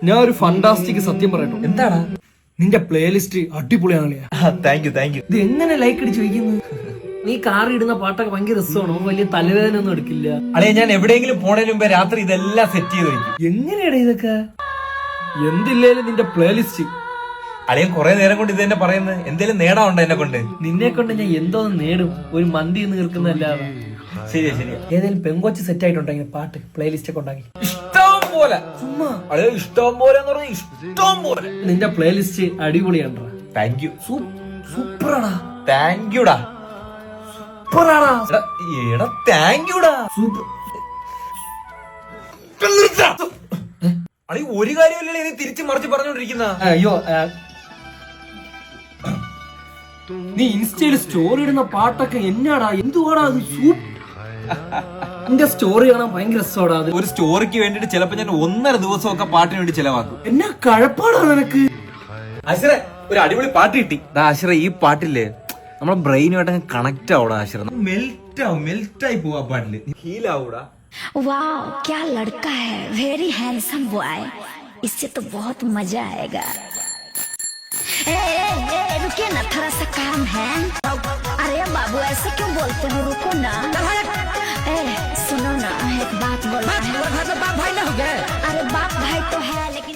ഞാൻ ഒരു ഫണ്ടാസ്റ്റിക് സത്യം പറയട്ടോ. എന്താണ് നിന്റെ പ്ലേലിസ്റ്റ് അടിപൊളിയാണല്ലേ. താങ്ക് യു ഇത് എങ്ങനെ ലൈക്ക് അടിച്ച് ചോദിക്കുന്നത്? നീ കാറി ഇടുന്ന പാട്ടൊക്കെ ഭയങ്കര രസമാണ്. വലിയ തലവേദന ഒന്നും എടുക്കില്ല. അളേ ഞാൻ എവിടെയെങ്കിലും പോണതിന് മുമ്പേ രാത്രി ഇതെല്ലാം സെറ്റ് ചെയ്ത് വയ്ക്കും. എങ്ങനെയാടാ ഇതൊക്കെ? എന്തില്ലേലും നിന്റെ പ്ലേലിസ്റ്റ്. അളിയൻ കുറെ നേരം കൊണ്ട് ഇത് തന്നെ പറയുന്നത്. എന്തേലും നേടാറുണ്ടോ എന്നെ കൊണ്ട്? നിന്നെ കൊണ്ട് ഞാൻ എന്തോന്ന് നേടും? ഒരു മന്തി നീർക്കുന്നല്ലാതെ. ശരിയാ ശരിയാ. ഏതെങ്കിലും പെങ്കൊച്ച് സെറ്റ് ആയിട്ടുണ്ടെങ്കിൽ പാട്ട് പ്ലേലിസ്റ്റ് ഒക്കെ ഉണ്ടാക്കി ഇഷ്ടം പോലെ. ചുമ്മാ അളിയ ഇഷ്ടം പോലെ എന്ന് പറഞ്ഞാൽ ഇഷ്ടം പോലെ. നിന്റെ പ്ലേലിസ്റ്റ് അടിപൊളിയാണ്ടാ. Thank you. സൂപ്പറാടാ. താങ്ക് യുടാ. സൂപ്പറാടാ. എടാ താങ്ക് യുടാ. സൂപ്പർ. അളി ഒരു കാര്യമല്ലേ നീ തിരിച്ചു മറിച്ച് പറഞ്ഞോണ്ടിരിക്കുന്ന? അയ്യോ, നീ ഇൻസ്റ്റയിൽ സ്റ്റോറി ഇടുന്ന പാട്ടൊക്കെ എന്നാടാ? എന്തുവാടാ അത്? നിന്റെ സ്റ്റോറി കാണാൻ ഭയങ്കര രസമാടാ അത്. ഒരു സ്റ്റോറിക്ക് വേണ്ടിട്ട് ചിലപ്പോ ഞാൻ 1.5 ദിവസമൊക്കെ പാട്ടിന് വേണ്ടി ചെലവാക്കും. എന്നാ കഴപ്പാടാ നിനക്ക്? അശ്ര ഒരു അടിപൊളി പാട്ട് കിട്ടി. അശ്ര ഈ പാട്ടില്ലേ നമ്മളെ ബ്രെയിനുമായിട്ട് കണക്ട് ആവൂടാ. അശ്ര മെൽറ്റ് ആയി പോവാ പാട്ടില്. ഹീൽ ആവൂടാ. वाह क्या लड़का है, वेरी हैंडसम बॉय, इससे तो बहुत मजा आएगा। रुकिए ना, थोड़ा सा काम है। अरे बाबू ऐसे क्यों बोलते हो, रुको ना। सुनो ना, एक बात बोलना है। बाप भाई ना हो गए? अरे बाप भाई तो है लेकिन